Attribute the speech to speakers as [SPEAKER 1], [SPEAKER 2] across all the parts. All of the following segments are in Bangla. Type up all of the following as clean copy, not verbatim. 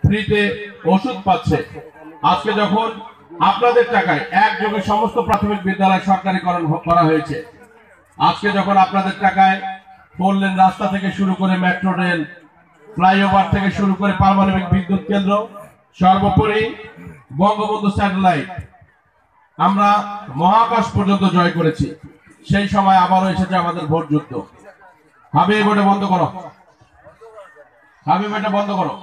[SPEAKER 1] ফ্রিতে ওষুধ পাচ্ছে। আজকে যখন আপনাদের টাকায় একযোগে সমস্ত প্রাথমিক বিদ্যালয় সরকারিকরণ করা হয়েছে, আজকে যখন আপনাদের টাকায় 4 লেন রাস্তা থেকে শুরু করে মেট্রো রেল, ফ্লাইওভার থেকে শুরু করে পারমাণবিক বিদ্যুৎ কেন্দ্র, সর্বোপরি বঙ্গবন্ধু স্যাটেলাইট আমরা মহাকাশ পর্যন্ত জয় করেছি, সেই সময় আবারও এসেছে আমাদের ভোট যুদ্ধ। হাবিব এটা বন্ধ করো, হাবিব এটা বন্ধ করো।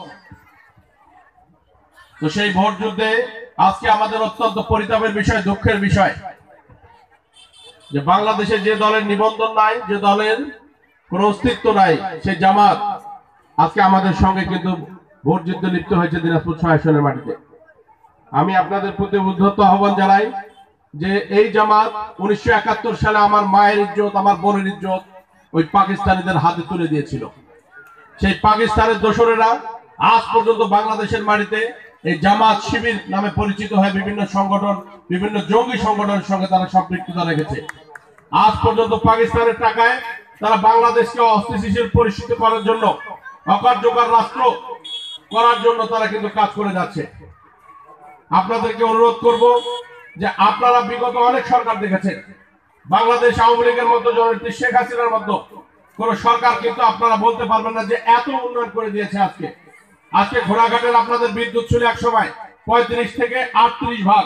[SPEAKER 1] তো সেই ভোট যুদ্ধে আজকে আমাদের অত্যন্ত পরিতাপের বিষয়, দুঃখের বিষয় যে বাংলাদেশে যে দলের নিবন্ধন নাই, যে দলের কোন অস্তিত্ব নাই, সেই জামাত আজকে আমাদের সঙ্গে কিন্তু ভোট যুদ্ধে লিপ্ত হয়েছে দিনাজপুর 6 আসনের মাটিতে। আমি আপনাদের প্রতি উদ্ধত আহ্বান জানাই যে এই জামাত 1971 সালে আমার মায়ের ইজ্জত, আমার বোনের ইজ্জত ওই পাকিস্তানিদের হাতে তুলে দিয়েছিল। সেই পাকিস্তানের দোসরেরা আজ পর্যন্ত বাংলাদেশের মাটিতে এই জামাত শিবির নামে পরিচিত হয়ে বিভিন্ন সংগঠন, বিভিন্ন জঙ্গি সংগঠনের সঙ্গে তারা সম্পৃক্ততা রেখেছে। আজ পর্যন্ত পাকিস্তানের টাকায় তারা বাংলাদেশকে অস্থিতিশীল পরিস্থিতি করার জন্য, অকার্যকর রাষ্ট্র করার জন্য তারা কিন্তু কাজ করে যাচ্ছে। আপনাদেরকে অনুরোধ করব যে আপনারা বিগত অনেক সরকার দেখেছেন, বাংলাদেশ আওয়ামী লীগের মতো, জননেত্রী শেখ হাসিনার মতো কোন সরকার কিন্তু আপনারা বলতে পারবেন না যে এত উন্নয়ন করে দিয়েছে। আজকে ঘোড়াঘাটের আপনাদের বিদ্যুৎ ছিল এক সময় 35 থেকে 38 ভাগ,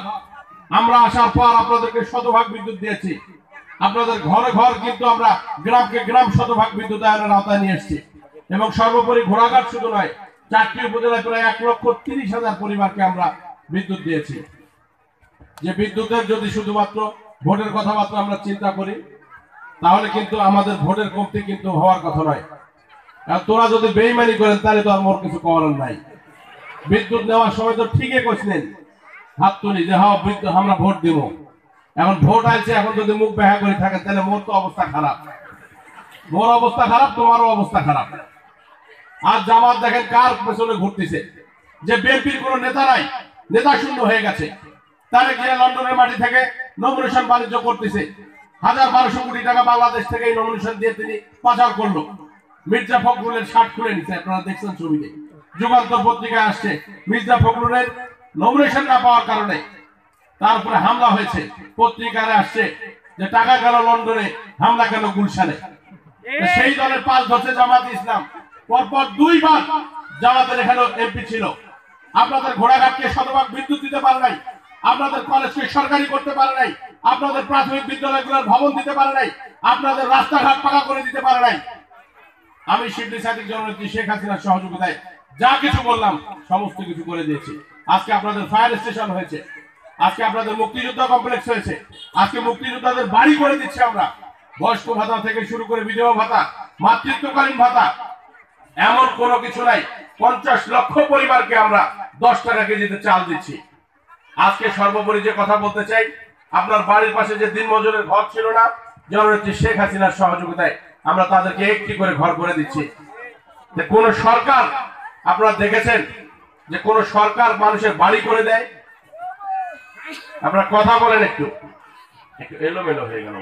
[SPEAKER 1] আমরা আসার পর আপনাদেরকে শতভাগ বিদ্যুৎ দিয়েছি। আপনাদের ঘরে ঘর কিন্তু আমরা গ্রামকে গ্রাম শতভাগ বিদ্যুতায়নের আওতায় নিয়ে এসেছি। এবং সর্বোপরি ঘোড়াঘাট শুধু নয়, 4টি উপজেলায় প্রায় 1,30,000 পরিবারকে আমরা বিদ্যুৎ দিয়েছি। যে বিদ্যুতের যদি শুধুমাত্র ভোটের কথাবার্তা আমরা চিন্তা করি, তাহলে কিন্তু আমাদের ভোটের কমতি কিন্তু হওয়ার কথা নয়। আর তোরা যদি বেইমানি করেন তাহলে তো আমার কিছু করার নাই। বিদ্যুৎ নেওয়ার সময় তো ঠিকই কইছিলেন, হাত তুলি যে হ্যাঁ বিদ্যুৎ আমরা ভোট দিব। এখন ভোট আসছে, এখন যদি মুখ বেহা করে থাকেন তাহলে মোর তো অবস্থা খারাপ, মোর অবস্থা খারাপ, তোমারও অবস্থা খারাপ। আর জামাত দেখেন কার পেছনে ঘুরতেছে, যে বিএনপির কোন নেতা নাই, নেতা শূন্য হয়ে গেছে। তারে গিয়ে লন্ডনের মাটি থেকে নমিনেশন বাণিজ্য করতেছে, 1,000-1,200 কোটি টাকা বাংলাদেশ থেকে এই নমিনেশন দিয়ে তিনি পাচার করলো। মির্জা ফখরুলের শার্ট খুলে নিচ্ছে, আপনারা দেখছেন ছবিতে, যুগান্তর পত্রিকায় আসছে। মির্জা ফখরুলের নমিনেশন না পাওয়ার কারণে তারপরে হামলা হয়েছে, পত্রিকায় আসছে যে টাকা গেল লন্ডনে, হামলা গেল গুলশানে। সেই দলের 5 ধরছে জামাত ইসলাম, পরপর 2 বার জামাতের এখানে এমপি ছিল। আপনাদের ঘোড়াঘাটকে শতভাগ বিদ্যুৎ দিতে পারে নাই, আপনাদের কলেজকে সরকারি করতে পারে নাই, আপনাদের প্রাথমিক বিদ্যালয়গুলোর ভবন দিতে পারে নাই, আপনাদের রাস্তাঘাট পাকা করে দিতে পারে নাই। আমি শিবলি সাদিক জননেত্রী শেখ হাসিনার সহযোগিতায় যা কিছু বললাম সমস্ত কিছু করে দিয়েছি। আজকে আপনাদের ফায়ার স্টেশন হয়েছে, আজকে আপনাদের মুক্তিযোদ্ধা কমপ্লেক্স হয়েছে, আজকে মুক্তিযোদ্ধাদের বাড়ি করে দিচ্ছি আমরা। বয়স্ক ভাতা থেকে শুরু করে বিধবা ভাতা, মাতৃত্বকালীন ভাতা, এমন কোনো কিছু নাই। 50 লক্ষ পরিবারকে আমরা 10 টাকা কেজিতে চাল দিচ্ছি। আজকে সর্বোপরি যে কথা বলতে চাই, আপনার বাড়ির পাশে যে দিনমজুরের ঘর ছিল না, জননেত্রী শেখ হাসিনার সহযোগিতায় আমরা তাদেরকে একটি করে ঘর করে দিচ্ছি। কোন সরকার আপনারা দেখেছেন যে কোন সরকার মানুষের বাড়ি করে দেয়? আপনারা কথা বলেন, একটু এলোমেলো হয়ে গেল।